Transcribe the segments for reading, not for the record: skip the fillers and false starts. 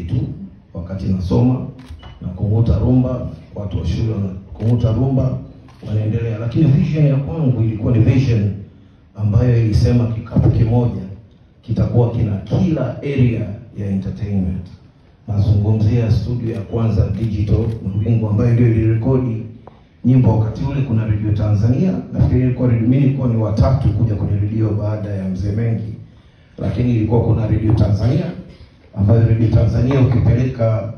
tu wakati nasoma na kunguta rumba, watu wa shule kunguta rumba wanaendelea, lakini vision ya kwangu ilikuwa ni vision ambayo ilisema kikapu kimoja kitakuwa kina kila area ya entertainment. Nazungumzia studio ya kwanza digital Mawingu ambayo ndio ilirekodi nyimbo wakati ule. Kuna Radio Tanzania, nafikiri ilikuwa mimi nilikuwa ni watatu kuja kwenye radio baada ya Mzee Mengi, lakini ilikuwa kuna Radio Tanzania ambayo Radio Tanzania ukipeleka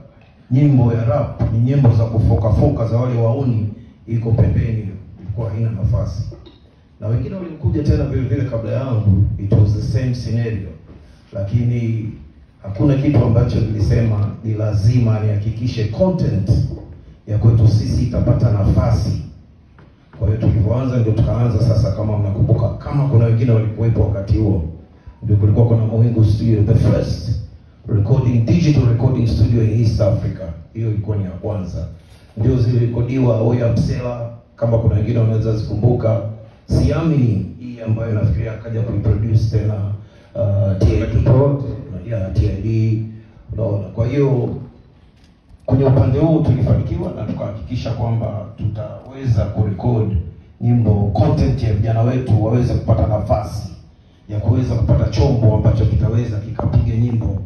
nyimbo ya rap ni nyimbo za kufoka za wale wauni, iko pembeni, ilikuwa haina nafasi. Na wengine walikuja tena vile vile kabla yangu, it was the same scenario, lakini hakuna kitu ambacho nilisema ni lazima nihakikishe content ya kwetu sisi itapata nafasi. Kwa hiyo tulipoanza ndio tukaanza sasa, kama mnakumbuka, kama kuna wengine walikuwepo wakati huo, ndio kulikuwa kuna Mawingu Studio, the first digital recording studio in East Africa. Hiyo ilikuwa ni ya kwanza, ndio zilirekodiwa Oya Msela, kama kuna wengine wanaweza zikumbuka. Siamini hii ambayo nafikiria akaja kuiproduce tena TID, unaona. Kwa hiyo kwenye upande huu tulifanikiwa na tukahakikisha kwamba tutaweza kurecord nyimbo, content ya vijana wetu waweze kupata nafasi ya kuweza kupata chombo ambacho kitaweza kikapiga nyimbo